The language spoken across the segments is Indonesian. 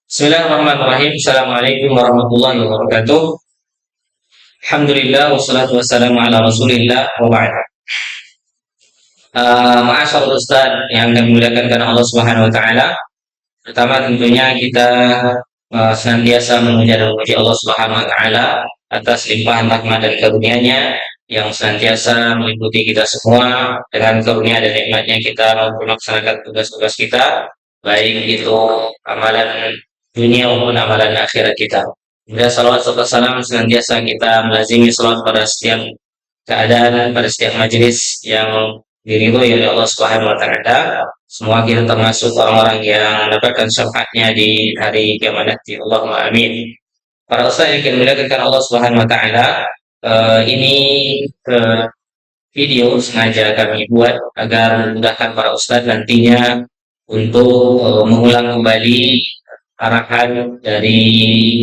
Bismillahirrahmanirrahim. Assalamualaikum warahmatullahi wabarakatuh. Alhamdulillah wassalatu wassalamu ala Rasulillah wa ba'd. Ma'asyarul Ustaz yang kami muliakan karena Allah Subhanahu wa taala. Pertama tentunya kita senantiasa memuja dan memuji Allah Subhanahu wa taala atas limpahan rahmat dan karunia-Nya yang senantiasa meliputi kita semua. Dengan karunia dan nikmatnya kita mampu melaksanakan tugas-tugas kita, baik itu amalan dunia maupun amalan akhirat kita. Kemudian salawat serta salam senantiasa kita melazimi salat pada setiap keadaan, pada setiap majelis yang diridhoi oleh Allah Subhanahu wa taala. Semua kita termasuk orang-orang yang mendapatkan syafaatnya di hari kiamat nanti. Allahumma amin. Para ustaz yang kita muliakan Allah Subhanahu wa taala, ini video sengaja kami buat agar memudahkan para ustaz nantinya untuk mengulang kembali arahan dari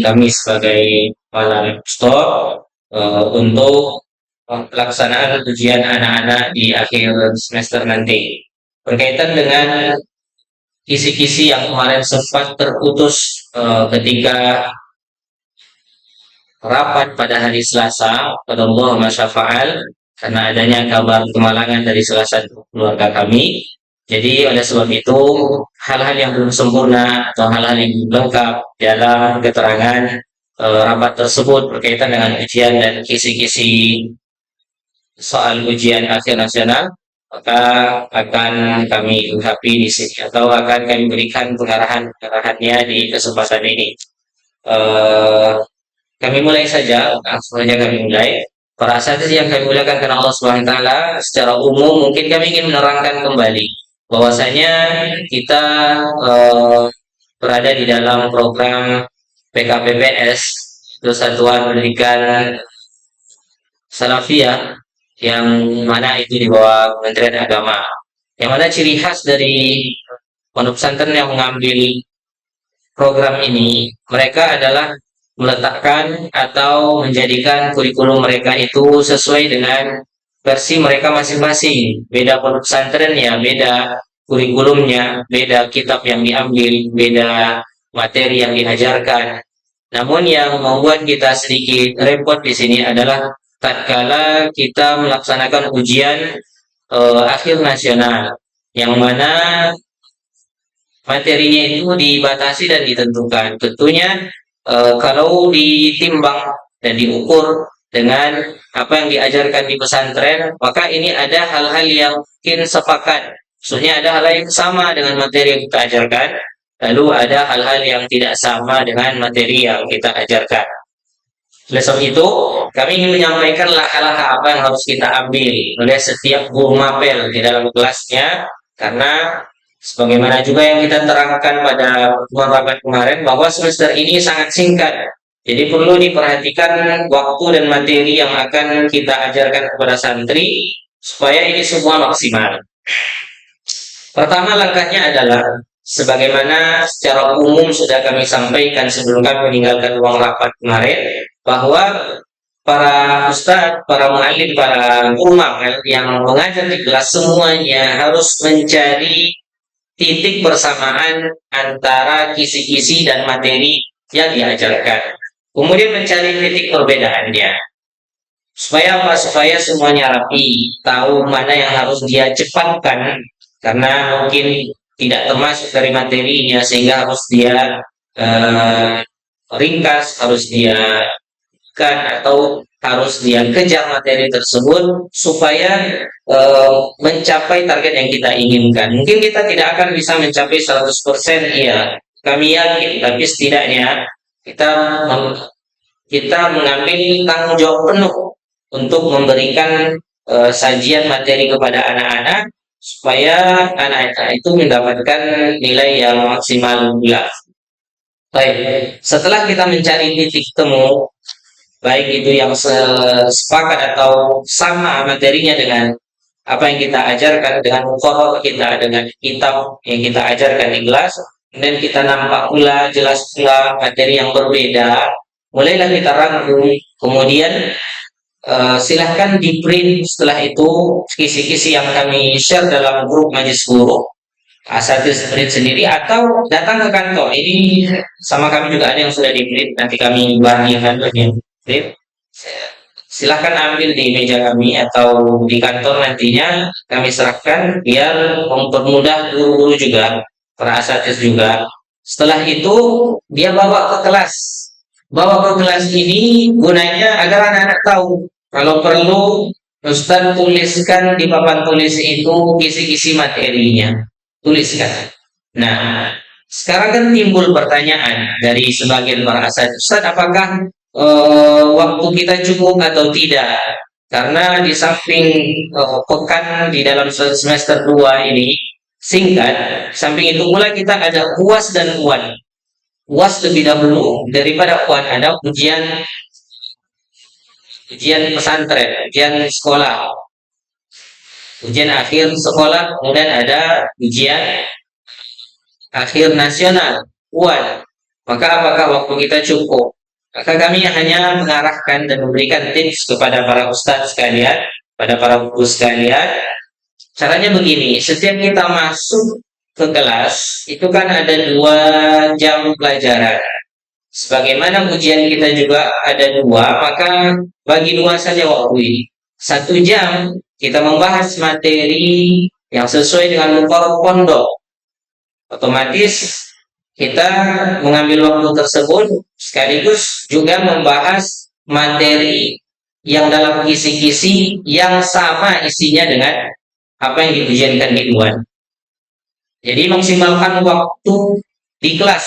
kami sebagai kepala store untuk pelaksanaan ujian anak-anak di akhir semester nanti. Berkaitan dengan kisi-kisi yang kemarin sempat terputus ketika rapat pada hari Selasa, pada Allah masyafa'al, karena adanya kabar kemalangan dari salah satu keluarga kami. Jadi oleh sebab itu hal-hal yang belum sempurna atau hal-hal yang belum lengkap dalam keterangan rapat tersebut berkaitan dengan ujian dan kisi-kisi soal ujian akhir nasional, maka akan kami ungkapi di sini atau akan kami berikan pengarahannya di kesempatan ini. Kami mulai saja, langsung saja kami mulai. Para asatidz yang kami muliakan karena Allah Subhanahu wa taala, secara umum mungkin kami ingin menerangkan kembali bahwasanya kita berada di dalam program PKPPS, itu Satuan Pendidikan Salafiyah, yang mana itu di bawah Kementerian Agama. Yang mana ciri khas dari pondok pesantren yang mengambil program ini, mereka adalah meletakkan atau menjadikan kurikulum mereka itu sesuai dengan versi mereka masing-masing. Beda pondok pesantren ya, beda kurikulumnya, beda kitab yang diambil, beda materi yang diajarkan. Namun yang membuat kita sedikit repot di sini adalah tatkala kita melaksanakan ujian akhir nasional, yang mana materinya itu dibatasi dan ditentukan. Tentunya kalau ditimbang dan diukur dengan apa yang diajarkan di pesantren, maka ini ada hal-hal yang mungkin sepakat. Maksudnya ada hal yang sama dengan materi yang kita ajarkan, lalu ada hal-hal yang tidak sama dengan materi yang kita ajarkan. Oleh sebab itu, kami ingin menyampaikan langkah-langkah apa yang harus kita ambil oleh setiap guru mapel di dalam kelasnya, karena sebagaimana juga yang kita terangkan pada pertemuan rapat kemarin, bahwa semester ini sangat singkat. Jadi perlu diperhatikan waktu dan materi yang akan kita ajarkan kepada santri, supaya ini semua maksimal. Pertama langkahnya adalah, sebagaimana secara umum sudah kami sampaikan sebelum kami meninggalkan ruang rapat kemarin, bahwa para ustadz, para mu'allim, para guru mapel yang mengajar di kelas semuanya harus mencari titik persamaan antara kisi-kisi dan materi yang diajarkan. Kemudian mencari titik perbedaannya. Supaya apa? Supaya semuanya rapi, tahu mana yang harus dia cepatkan, karena mungkin tidak termasuk dari materinya, sehingga harus dia ringkas, harus dia atau harus dia kejar materi tersebut supaya mencapai target yang kita inginkan. Mungkin kita tidak akan bisa mencapai 100%, ya, kami yakin, tapi setidaknya kita mengambil tanggung jawab penuh untuk memberikan sajian materi kepada anak-anak supaya anak-anak itu mendapatkan nilai yang maksimal pula. Baik, setelah kita mencari titik temu, baik itu yang sepakat atau sama materinya dengan apa yang kita ajarkan, dengan muqarrar kita, dengan kitab yang kita ajarkan di kelas, kemudian kita nampak pula, jelas pula materi yang berbeda, mulailah kita rangkum, kemudian silahkan di print setelah itu kisi-kisi yang kami share dalam grup majelis guru. asatidz print sendiri atau datang ke kantor. Ini sama kami juga ada yang sudah di print, nanti kami bagikan lagi print. Silahkan ambil di meja kami atau di kantor, nantinya kami serahkan biar mempermudah guru-guru juga, para asatidz juga. Setelah itu dia bawa ke kelas. Bawa ke kelas ini gunanya agar anak-anak tahu. Kalau perlu Ustaz tuliskan di papan tulis itu kisi-kisi materinya. Tuliskan. Nah, sekarang kan timbul pertanyaan dari sebagian para asatidz, Ustaz, apakah waktu kita cukup atau tidak? Karena di samping pekan di dalam semester 2 ini singkat, samping itu pula kita ada UAS dan UAN. UAS lebih dahulu daripada UAN, ada ujian pesantren, ujian sekolah, ujian akhir sekolah, kemudian ada ujian akhir nasional, UAN. Maka apakah waktu kita cukup? Maka kami hanya mengarahkan dan memberikan tips kepada para ustadz sekalian, pada para guru sekalian. Caranya begini, setiap kita masuk ke kelas, itu kan ada 2 jam pelajaran. Sebagaimana ujian kita juga ada 2, maka bagi 2 saja waktu ini. 1 jam kita membahas materi yang sesuai dengan muka pondok. Otomatis kita mengambil waktu tersebut sekaligus juga membahas materi yang dalam kisi-kisi yang sama isinya dengan apa yang diujiankan di luar. Jadi maksimalkan waktu di kelas.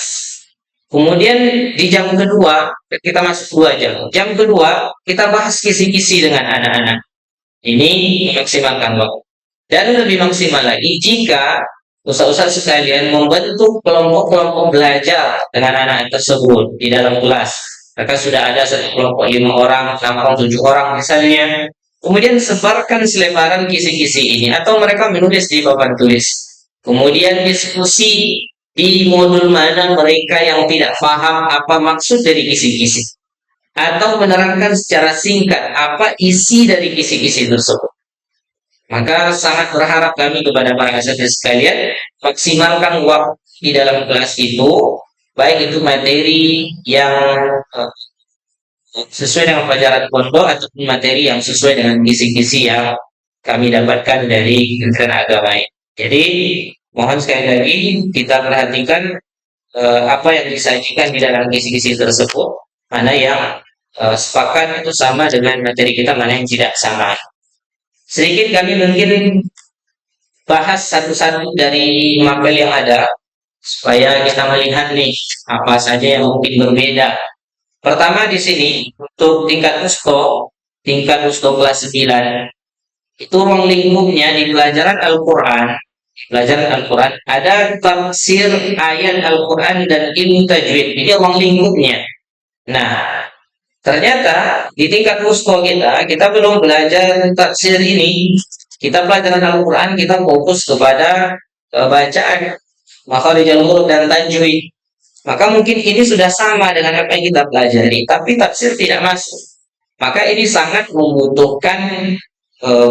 Kemudian di jam kedua kita masuk 2 jam. Jam kedua kita bahas kisi-kisi dengan anak-anak. Ini maksimalkan waktu. Dan lebih maksimal lagi jika ustaz-ustaz sekalian membentuk kelompok-kelompok belajar dengan anak tersebut di dalam kelas. Mereka sudah ada satu kelompok 5 orang, 6 orang, 7 orang misalnya. Kemudian sebarkan selebaran kisi-kisi ini atau mereka menulis di papan tulis. Kemudian diskusi di modul mana mereka yang tidak paham apa maksud dari kisi-kisi. Atau menerangkan secara singkat apa isi dari kisi-kisi tersebut. Maka sangat berharap kami kepada para asatidz sekalian, maksimalkan waktu di dalam kelas itu, baik itu materi yang sesuai dengan pelajaran pondok ataupun materi yang sesuai dengan kisi-kisi yang kami dapatkan dari Kementerian Agama. Jadi mohon sekali lagi kita perhatikan apa yang disajikan di dalam kisi-kisi tersebut, mana yang sepakat itu sama dengan materi kita, mana yang tidak sama. Sedikit kami mungkin bahas satu-satu dari mapel yang ada supaya kita melihat nih apa saja yang mungkin berbeda. Pertama di sini untuk tingkat usto kelas 9 itu ruang lingkupnya di pelajaran Al-Quran ada tafsir ayat Al-Quran dan ilmu tajwid. Ini ruang lingkupnya. Nah, ternyata di tingkat musto kita belum belajar tafsir ini. Kita pelajaran Al-Quran, kita fokus kepada bacaan, makharijul huruf dan tajwid. Maka mungkin ini sudah sama dengan apa yang kita pelajari, tapi tafsir tidak masuk. Maka ini sangat membutuhkan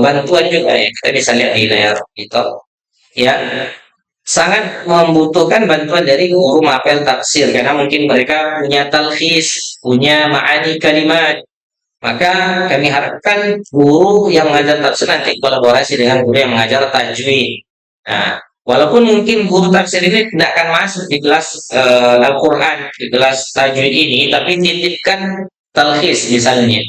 bantuan juga ya. Kita bisa lihat di layar itu, ya. Sangat membutuhkan bantuan dari guru mapel tafsir karena mungkin mereka punya talkhis, punya ma'ani kalimat. Maka kami harapkan guru yang mengajar tafsir nanti kolaborasi dengan guru yang mengajar tajwid. Nah, walaupun mungkin guru tafsir ini tidak akan masuk di kelas Al-Quran, di kelas tajwid ini, tapi titipkan talkhis misalnya.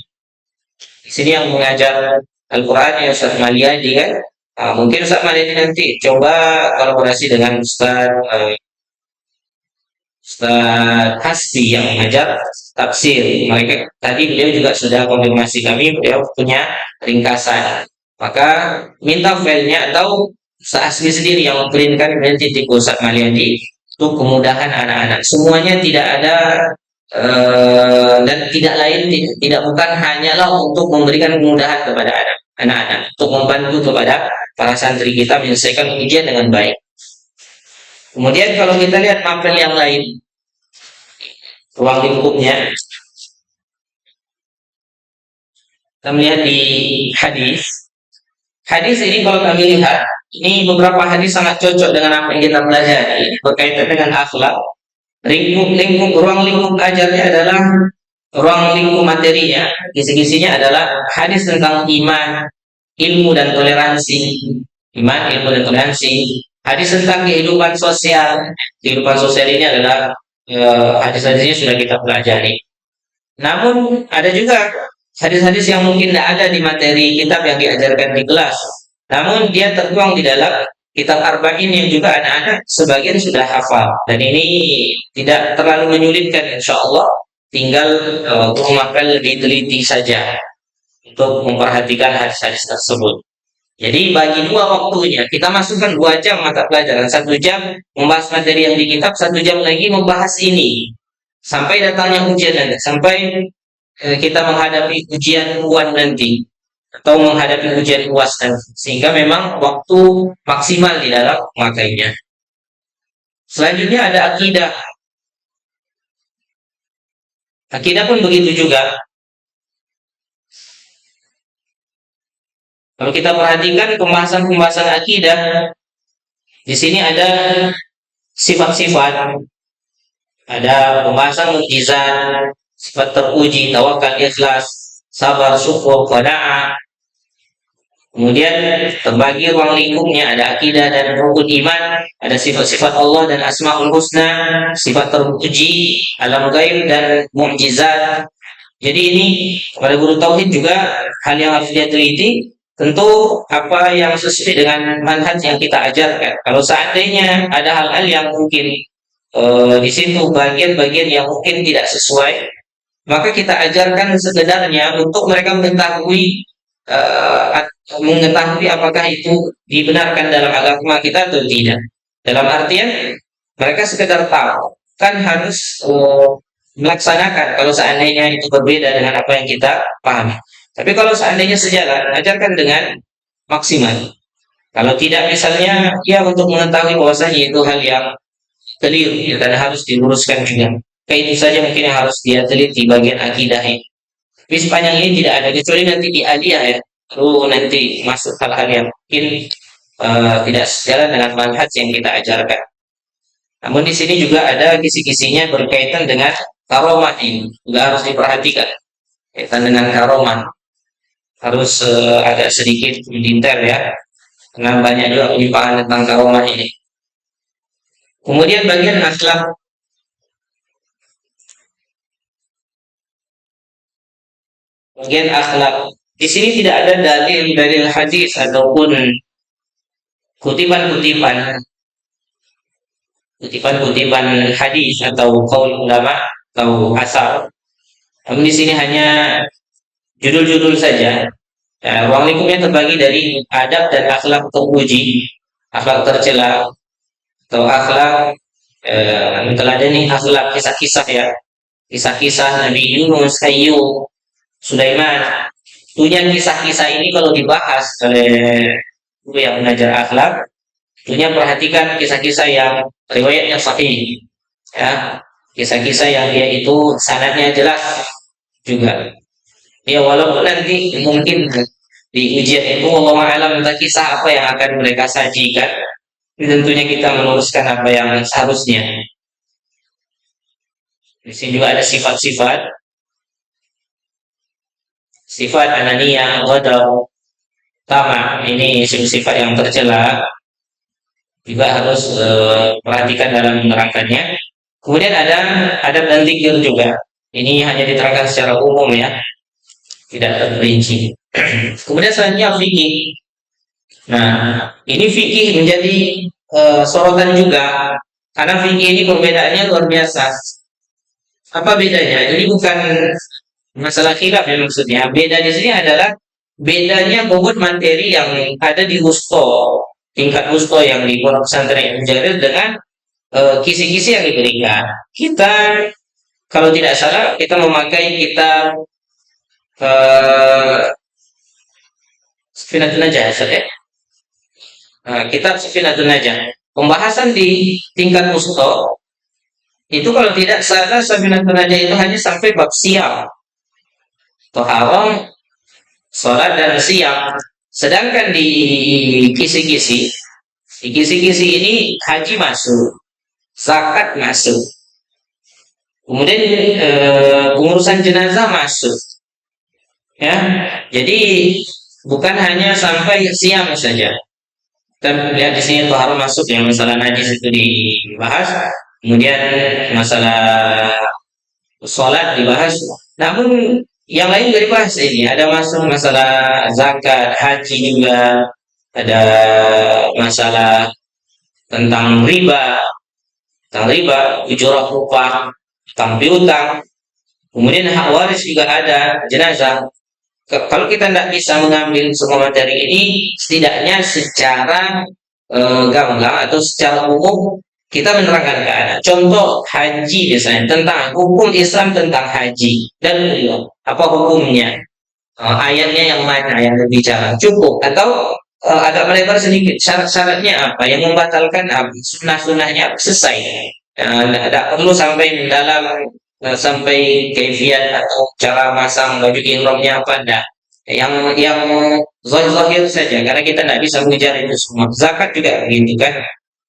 Di sini yang mengajar Al-Quran ya Ustaz Maliadi kan. Mungkin Ustaz Maliadi nanti coba kolaborasi dengan Ustaz Hasbi yang mengajar tafsir. Mereka tadi beliau juga sudah konfirmasi kami, beliau punya ringkasan. Maka minta filenya atau Ustaz Hasbi sendiri yang memprintkan kemudian titik Ustaz Maliadi untuk kemudahan anak-anak. Semuanya tidak ada dan tidak lain, tidak bukan hanyalah untuk memberikan kemudahan kepada anak-anak, untuk membantu kepada para santri kita menyelesaikan ujian dengan baik. Kemudian kalau kita lihat mapel yang lain, ruang lingkupnya, kita melihat di hadis, Hadis ini kalau kami lihat, ini beberapa hadis sangat cocok dengan apa yang kita pelajari berkaitan dengan akhlak. Ruang lingkup ajarnya adalah ruang lingkup materinya, kisi-kisinya adalah hadis tentang iman, ilmu dan toleransi. Iman, ilmu dan toleransi. Hadis tentang kehidupan sosial ini adalah hadis-hadisnya sudah kita pelajari. Namun ada juga hadis-hadis yang mungkin tidak ada di materi kitab yang diajarkan di kelas. Namun dia tertuang di dalam kitab Arba'in yang juga anak-anak sebagian sudah hafal. Dan ini tidak terlalu menyulitkan insya Allah. Tinggal memakai lebih teliti saja untuk memperhatikan hadis-hadis tersebut. Jadi bagi dua waktunya, kita masukkan 2 jam mata pelajaran, 1 jam membahas materi yang di kitab, 1 jam lagi membahas ini. Sampai datangnya ujian nanti, sampai kita menghadapi ujian UAN nanti, atau menghadapi ujian UAS nanti. Sehingga memang waktu maksimal di dalam memakainya. Selanjutnya ada akidah. Akidah pun begitu juga. Kalau kita perhatikan pembahasan-pembahasan akidah, di sini ada sifat-sifat, ada pembahasan mukjizat, sifat terpuji, tawakal, ikhlas, sabar, syukur, qanaah. Kemudian terbagi ruang lingkupnya, ada akidah dan rukun iman, ada sifat-sifat Allah dan asmaul husna, sifat terpuji, alam gaib dan mukjizat. Jadi ini pada guru tauhid juga hal yang harus dia teliti. Tentu apa yang sesuai dengan manhaj yang kita ajarkan. Kalau seandainya ada hal-hal yang mungkin di situ bagian-bagian yang mungkin tidak sesuai, maka kita ajarkan sekedarnya untuk mereka mengetahui apakah itu dibenarkan dalam agama kita atau tidak. Dalam artian mereka sekedar tahu, kan harus melaksanakan kalau seandainya itu berbeda dengan apa yang kita pahami. Tapi kalau seandainya sejalan, ajarkan dengan maksimal. Kalau tidak, misalnya, ya untuk mengetahui bahwasanya itu hal yang keliru, ya, dan harus diluruskan juga. Kayak itu saja mungkin yang harus dia teliti bagian akidah ini. Tapi sepanjang ini tidak ada, kecuali nanti di aliyah ya, lalu nanti masuk hal-hal yang mungkin tidak sejalan dengan manhaj yang kita ajarkan. Namun di sini juga ada kisi-kisinya berkaitan dengan karomah ini, juga harus diperhatikan. Kaitan dengan karomah harus agak sedikit detail ya, karena banyak juga penyimpangan tentang karomah ini. Kemudian bagian akhlak. Bagian akhlak. Di sini tidak ada dalil hadis ataupun kutipan-kutipan hadis atau qaul ulama atau asar. Namun di sini hanya judul-judul saja. Ruang lingkupnya terbagi dari adab dan akhlak terpuji, akhlak tercela, atau akhlak teladani, akhlak kisah-kisah ya, kisah-kisah Nabi Yunus, Ayyub, Sulaiman. Tentunya kisah-kisah ini kalau dibahas oleh guru yang mengajar akhlak, tentunya perhatikan kisah-kisah yang riwayatnya sahih, ya, kisah-kisah yang dia itu sanadnya jelas juga. Ya walaupun nanti mungkin di ujian itu Allah alam tentang kisah apa yang akan mereka sajikan, tentunya kita meluruskan apa yang seharusnya. Di sini juga ada sifat-sifat ananiyah, ghadab, tama. Ini sifat yang tercela, juga harus perhatikan dalam menerangkannya. Kemudian ada adab dan zikir juga. Ini hanya diterangkan secara umum ya, tidak terperinci. Kemudian selanjutnya fikih. Nah, ini fikih menjadi sorotan juga, karena fikih ini perbedaannya luar biasa. Apa bedanya? Jadi bukan masalah khilaf ya maksudnya. Beda di sini adalah bedanya bobot materi yang ada di wusto, tingkat wusto yang di pondok pesantren Mujarir dengan kisi-kisi yang diberikan. Kita kalau tidak salah kita memakai kitab Safinatun Najah ya. Kitab Safinatun Najah. Pembahasan di tingkat wusto itu kalau tidak salah Safinatun Najah itu hanya sampai bab siam, toharoh, sholat dan siam. Sedangkan di kisi-kisi ini haji masuk, zakat masuk, kemudian pengurusan jenazah masuk, ya. Jadi bukan hanya sampai siang saja. Kita lihat di sini tohar masuk yang masalah najis itu dibahas, kemudian masalah sholat dibahas. Namun yang lain juga dibahas ini. Ada masuk masalah zakat, haji juga, ada masalah tentang riba, ujurah upah, tentang piutang. Kemudian hak waris juga ada, jenazah. Kalau kita tidak bisa mengambil semua materi ini, setidaknya secara gamblang atau secara umum kita menerangkan keadaan. Contoh haji misalnya, tentang hukum Islam tentang haji dan apa hukumnya. Ayatnya yang mana yang berbicara cukup atau agak melebar sedikit. Syarat-syaratnya apa? Yang membatalkan apa? Sunnah-sunnahnya selesai. Tidak perlu sampai mendalam sampai kaifiat atau cara masang baju ihramnya apa enggak. Yang zahir saja karena kita tidak bisa mengejar itu semua. Zakat juga begitu kan.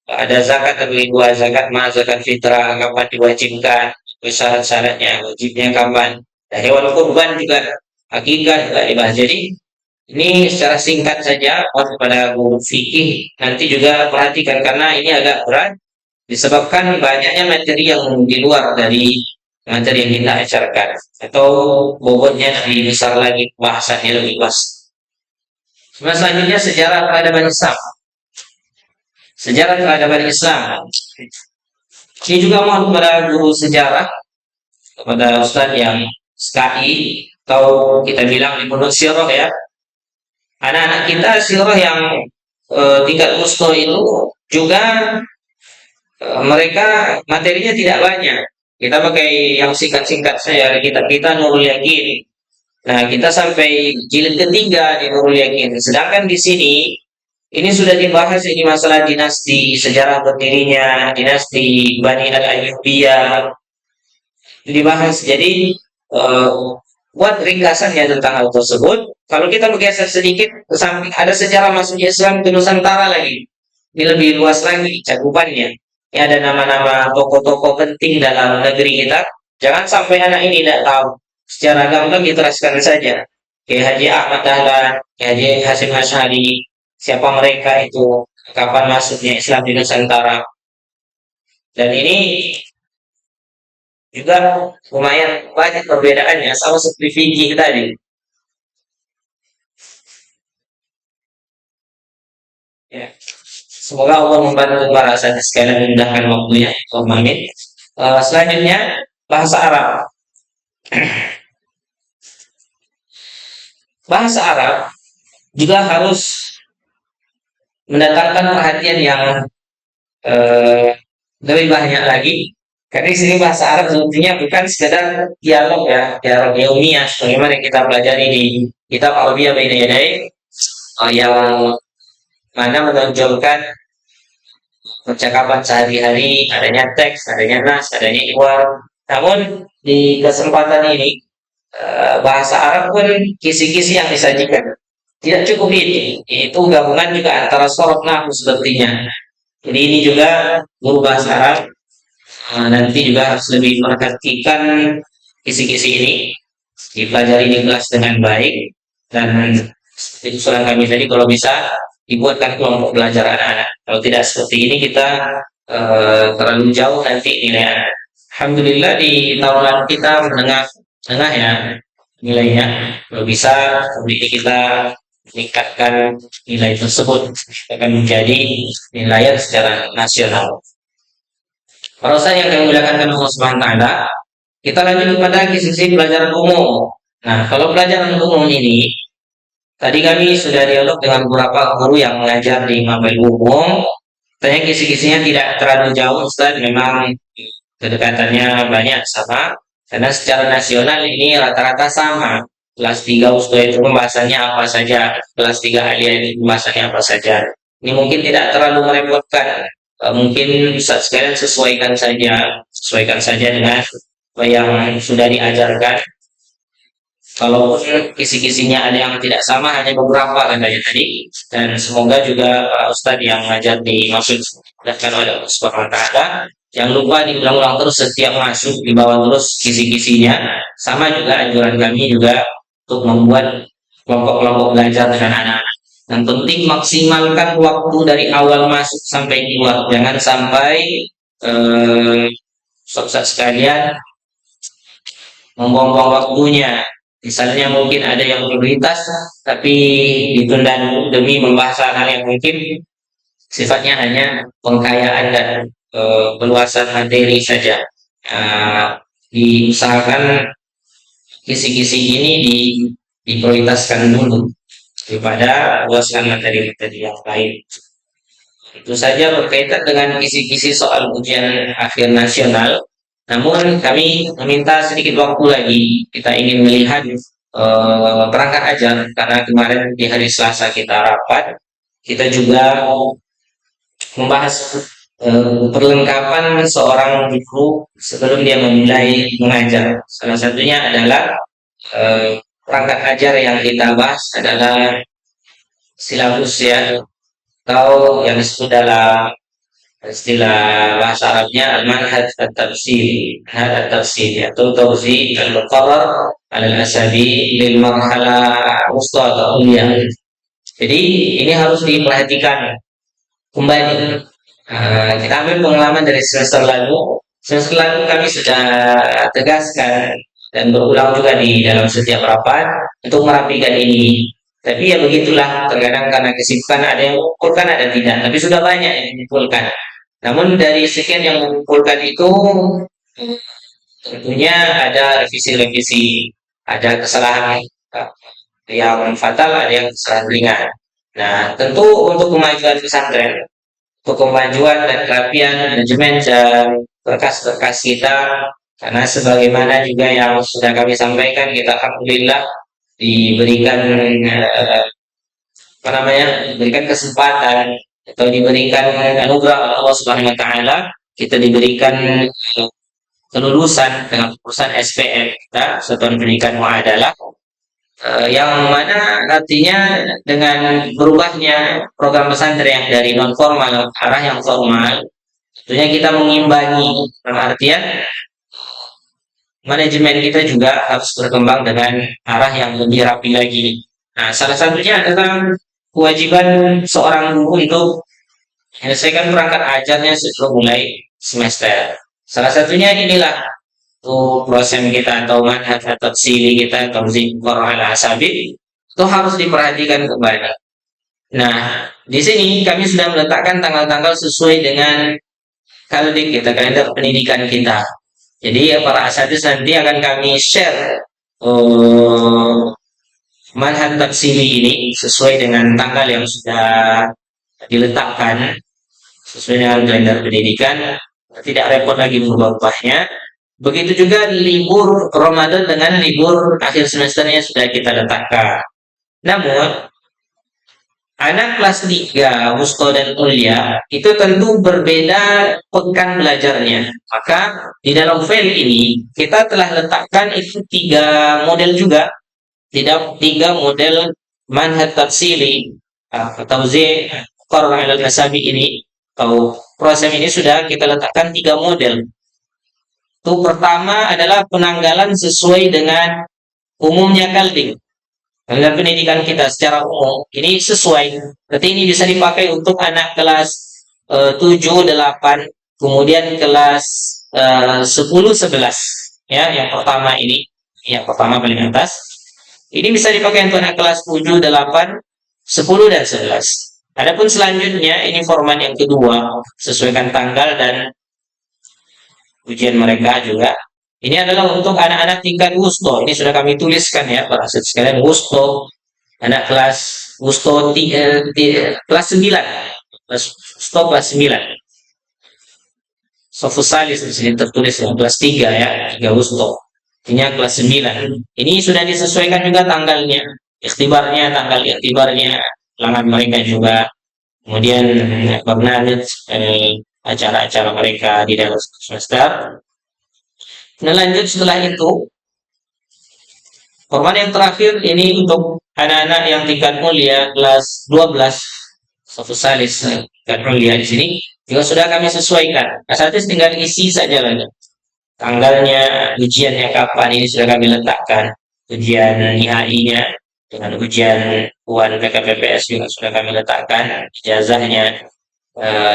Ada zakat terbagi dua, zakat ma, zakat fitrah, kapan diwajibkan, syarat-syaratnya, wajibnya kapan. Dan hewan kurban juga, akikah juga dibahas. Jadi ini secara singkat saja pada guru fikih nanti juga perhatikan karena ini agak berat disebabkan banyaknya materi yang di luar dari materi yang kita ajarkan atau bobotnya lebih besar lagi, bahasannya lebih luas. Selanjutnya sejarah peradaban Islam. Sejarah peradaban Islam. Ini juga mohon kepada guru sejarah, kepada Ustadz yang SKI atau kita bilang di pondok sirah ya. Anak-anak kita sirah yang tingkat musto itu juga mereka materinya tidak banyak. Kita pakai yang singkat-singkat saja. Kita Nurul Yakin. Nah, kita sampai jilid ketiga di Nurul Yakin. Sedangkan di sini ini sudah dibahas ini masalah dinasti, sejarah berdirinya, dinasti Bani Al-Ayyubiyah dibahas. Jadi buat ringkasannya tentang hal tersebut. Kalau kita bergeser sedikit ke samping ada sejarah masuknya Islam ke Nusantara lagi. Ini lebih luas lagi cakupannya. Ini ada nama-nama tokoh-tokoh penting dalam negeri kita. Jangan sampai anak ini tidak tahu. Secara gamblang diteraskan saja. Kayak Haji Ahmad Dahlan, Haji Hasyim Asy'ari, siapa mereka itu, kapan masuknya Islam di Nusantara. Dan ini juga lumayan banyak perbedaannya sama seperti fikih tadi. Ya. Semoga Allah membantu para asatidz sekalian memudahkan waktunya. Amin. Selanjutnya bahasa Arab. Bahasa Arab juga harus mendatangkan perhatian yang lebih banyak lagi. Karena di sini bahasa Arab sebetulnya bukan sekedar dialog ya, dialog ilmiah sebagaimana yang kita pelajari di kitab Al-Biyah Baina Yadai yang mana menonjolkan percakapan sehari-hari, adanya teks, adanya nas, adanya iwar. Namun di kesempatan ini bahasa Arab pun kisi-kisi yang disajikan tidak cukup ini. Itu gabungan juga antara sorof nahwu sepertinya. Jadi ini juga guru bahasa Arab nanti juga harus lebih memperhatikan kisi-kisi ini, dipelajari di kelas dengan baik dan seperti usulan kami tadi kalau bisa dibuatkan kelompok belajar anak-anak. Kalau tidak seperti ini kita terlalu jauh nanti nilainya. Alhamdulillah di tahun lalu kita menengah ya nilainya. Kalau bisa kita meningkatkan nilai tersebut akan menjadi nilai secara nasional. Perusahaan yang kami muliakan Allah Subhanahu wa taala, kita lanjut kepada kisi-kisi pelajaran umum. Nah, kalau pelajaran umum ini tadi kami sudah dialog dengan beberapa guru yang mengajar di mabel umum. Tanya kisi-kisinya tidak terlalu jauh, Ustaz. Memang kedekatannya banyak sama. Karena secara nasional ini rata-rata sama. Kelas 3 Ustaz itu pembahasannya apa saja. Kelas 3 Aliyah itu pembahasannya apa saja. Ini mungkin tidak terlalu merepotkan. Mungkin bisa sekalian sesuaikan saja dengan apa yang sudah diajarkan. Kalaupun kisi-kisinya ada yang tidak sama, hanya beberapa katanya tadi. Dan semoga juga para ustadz yang ngajar dimaksud dan oleh Allah Subhanahu wa Ta'ala, jangan lupa diulang-ulang terus setiap masuk, dibawa terus kisi-kisinya. Sama juga anjuran kami juga untuk membuat kelompok-kelompok belajar dengan anak-anak. Yang penting maksimalkan waktu dari awal masuk sampai keluar. Jangan sampai eh, ustadz sekalian membuang-buang waktunya. Misalnya mungkin ada yang prioritas, tapi ditunda demi membahas hal yang mungkin sifatnya hanya pengkayaan dan peluasan materi saja. Diusahakan kisi-kisi ini diprioritaskan dulu daripada luaskan materi-materi yang lain. Itu saja berkaitan dengan kisi-kisi soal ujian akhir nasional. Namun kami meminta sedikit waktu lagi. Kita ingin melihat perangkat ajar karena kemarin di hari Selasa kita rapat. Kita juga membahas perlengkapan seorang guru sebelum dia memulai mengajar. Salah satunya adalah perangkat ajar yang kita bahas adalah silabus ya, atau yang disebut dalam istilah bahasa Arabnya al-manhaj at-tafsiri, manhaj at-tafsiri atau tawzi al-muqarrar al-asabi lil marhala wusta atau ulya. Jadi ini harus diperhatikan kembali. Kita ambil pengalaman dari semester lalu. Semester lalu kami sudah tegaskan dan berulang juga di dalam setiap rapat untuk merapikan ini. Tapi ya begitulah, terkadang karena kesibukan ada yang mengumpulkan, ada tidak. Tapi sudah banyak yang mengumpulkan. Namun dari sekian yang mengumpulkan itu, tentunya ada revisi-revisi, ada kesalahan yang fatal, ada yang kesalahan ringan. Nah, tentu untuk kemajuan pesantren, untuk kemajuan dan kerapian manajemen dan berkas-berkas kita, karena sebagaimana juga yang sudah kami sampaikan, kita alhamdulillah diberikan diberikan kesempatan atau diberikan anugerah Allah Subhanahu wa taala, kita diberikan kelulusan dengan urusan SPM kita, Satuan Pendidikan Muadalah, yang mana artinya dengan berubahnya program pesantren yang dari non formal ke arah yang formal, tentunya kita mengimbangi, dalam artian manajemen kita juga harus berkembang dengan arah yang lebih rapi lagi. Nah, salah satunya adalah kewajiban seorang guru untuk menyelesaikan perangkat ajarnya sebelum mulai semester. Salah satunya inilah tuh proses kita atau manhaj atau sili kita atau zikr ala asabi itu harus diperhatikan kembali. Nah, di sini kami sudah meletakkan tanggal-tanggal sesuai dengan kalender pendidikan kita. Jadi ya, para asatidz nanti akan kami share manhaj tafsiri ini sesuai dengan tanggal yang sudah diletakkan sesuai dengan kalender pendidikan, tidak repot lagi merubah-ubahnya. Begitu juga libur Ramadan dengan libur akhir semesternya sudah kita letakkan. Namun anak kelas 3, wusta dan ulya itu tentu berbeda pekan belajarnya. Maka di dalam file ini kita telah letakkan itu 3 model juga. Tidak 3 model manhaj tafsiri atau Qur'an al-Nasabi ini atau proses ini sudah kita letakkan 3 model. Itu pertama adalah penanggalan sesuai dengan umumnya kalding. Dalam pendidikan kita secara umum, ini sesuai. Berarti ini bisa dipakai untuk anak kelas 7, 8, kemudian kelas 10, 11. Ya, yang pertama ini, yang pertama paling atas. Ini bisa dipakai untuk anak kelas 7, 8, 10, dan 11. Adapun selanjutnya, ini format yang kedua, sesuaikan tanggal dan ujian mereka juga. Ini adalah untuk anak-anak tingkat wusto. Ini sudah kami tuliskan ya, para asatidz sekalian. Wusto, anak kelas wusto kelas 9. Wusto kelas 9. Sofusalis di sini tertulis ya, kelas 3 ya, 3 wusto. Ini kelas 9. Ini sudah disesuaikan juga tanggalnya. Ikhtibarnya, tanggal ikhtibarnya, ulangan mereka juga. Kemudian barnamij acara-acara mereka di dalam semester. Nah, lanjut setelah itu Format yang terakhir ini untuk anak-anak yang tingkat mulia kelas 12, Sofus Salis, tingkat mulia di sini juga sudah kami sesuaikan. Asatidz tinggal isi saja lagi. Tanggalnya, ujiannya kapan ini sudah kami letakkan. Ujian IHI-nya dengan ujian UAN PKPPS juga sudah kami letakkan. Ijazahnya,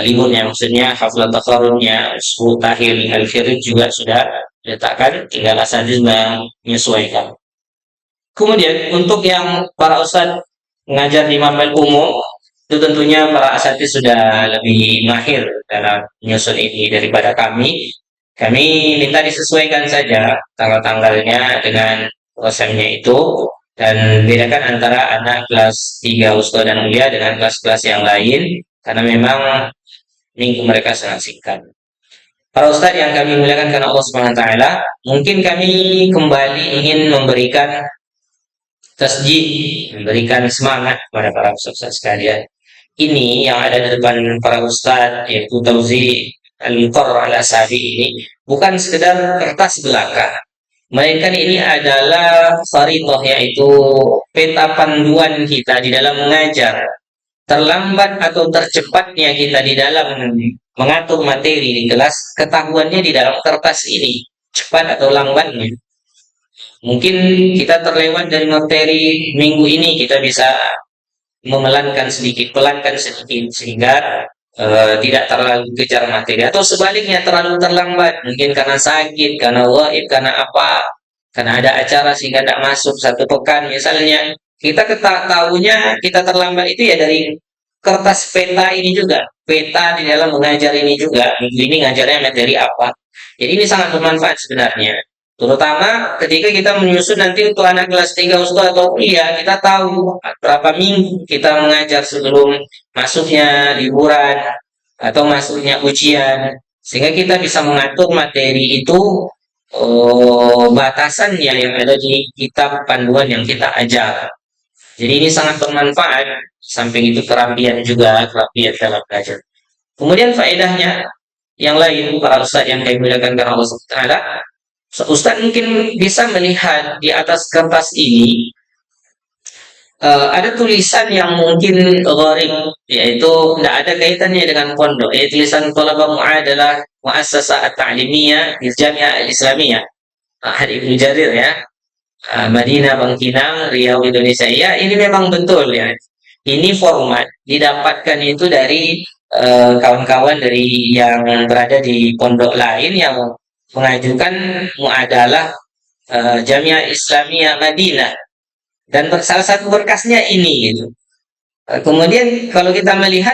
liburnya maksudnya, haflah takharujnya, tahil al-firid juga sudah diletakkan. Tinggal asatidz menyesuaikan. Kemudian untuk yang para ustadz mengajar di mabel umum, itu tentunya para asatidz sudah lebih mahir dalam menyusun ini daripada kami. Kami minta disesuaikan saja tanggal-tanggalnya dengan dosennya itu, dan bedakan antara anak kelas 3 Usta dan Mulia dengan kelas-kelas yang lain karena memang minggu mereka sangat singkat. Para ustadz yang kami muliakan karena Allah Subhanahu wa taala, mungkin kami kembali ingin memberikan tasjid, memberikan semangat kepada para ustadz sekalian. Ini yang ada di depan para ustadz, yaitu Tauzi Al-Muqarrar Al-Asabi ini, bukan sekedar kertas belaka, melainkan ini adalah farithah, yaitu peta panduan kita di dalam mengajar. Terlambat atau tercepatnya kita di dalam mengatur materi di kelas, ketahuannya di dalam kertas ini, cepat atau lambatnya. Mungkin kita terlewat dari materi minggu ini, kita bisa pelankan sedikit sehingga tidak terlalu kejar materi, atau sebaliknya terlalu terlambat, mungkin karena sakit, karena waib, karena apa, karena ada acara sehingga tidak masuk satu pekan misalnya. Kita tahunya kita terlambat itu ya dari kertas peta ini juga, peta di dalam mengajar ini juga, minggu ini ngajarnya materi apa. Jadi ini sangat bermanfaat sebenarnya. Terutama ketika kita menyusun nanti untuk anak kelas 3 Ustaz atau kuliah, kita tahu berapa minggu kita mengajar sebelum masuknya liburan atau masuknya ujian. Sehingga kita bisa mengatur materi itu, batasannya yang ada di kitab panduan yang kita ajar. Jadi ini sangat bermanfaat. Samping itu kerapian juga, kerapian dalam belajar. Kemudian faedahnya yang lain, para ustaz yang kami muliakan karena Allah Subhanahu wa taala, Ustaz mungkin bisa melihat di atas kertas ini ada tulisan yang mungkin gharib, yaitu tidak ada kaitannya dengan pondok. Tulisan Thalabah Mu'adalah Muassasah At-Ta'limiyah di Jamiah Al-Islamiyah Ahad Ibnu Jarir ya, Madinah Bangkinang, Riau, Indonesia. Ya, ini memang betul ya. Ini format didapatkan itu dari kawan-kawan dari yang berada di pondok lain yang mengajukan muadalah Jamiah Islamiyah Madinah, dan salah satu berkasnya ini gitu. Kemudian kalau kita melihat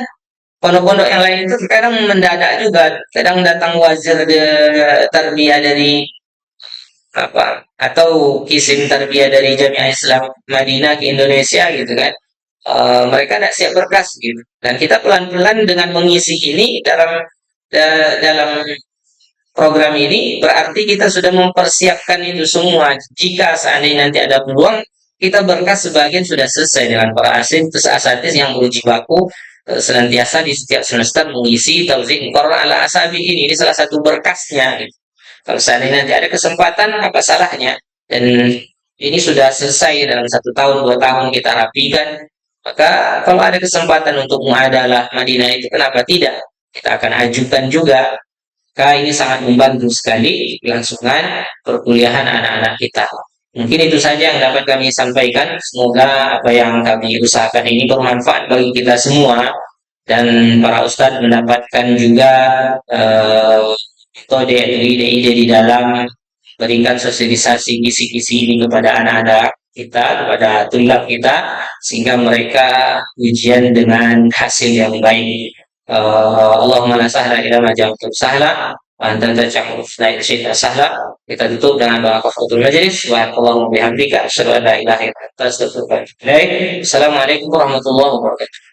pondok-pondok yang lain itu kadang mendadak juga, kadang datang wazir tarbiyah dari apa, atau kisim tarbiyah dari Jamiah Islam Madinah ke Indonesia gitu kan. Mereka tidak siap berkas gitu, dan kita pelan-pelan dengan mengisi ini dalam program ini, berarti kita sudah mempersiapkan itu semua. Jika seandainya nanti ada peluang, kita berkas sebagian sudah selesai dengan para asatidz yang berjibaku senantiasa di setiap semester mengisi Tauzi Muqarrar Al-Asabi ini. Ini salah satu berkasnya. Kalau seandainya nanti ada kesempatan, apa salahnya? Dan ini sudah selesai dalam 1 tahun, 2 tahun kita rapikan. Maka kalau ada kesempatan untuk muadalah Madinah itu, kenapa tidak? Kita akan ajukan juga. Ini sangat membantu sekali kelangsungan perkuliahan anak-anak kita. Mungkin itu saja yang dapat kami sampaikan. Semoga apa yang kami usahakan ini bermanfaat bagi kita semua, dan para ustadz mendapatkan juga metode atau ide-ide di dalam berikan sosialisasi kisi-kisi ini kepada anak-anak kita, kepada tulab kita, sehingga mereka ujian dengan hasil yang baik. Allahumma la sahla illa ma ja'altahu sahla wa anta taj'alul fitnata syai'a sahla. Kita tutup dengan doa kafaratul majlis. Wa Allahumma bihamdika asyhadu an la ilaha illa anta astaghfiruka wa atubu ilaik. Assalamualaikum warahmatullahi wabarakatuh.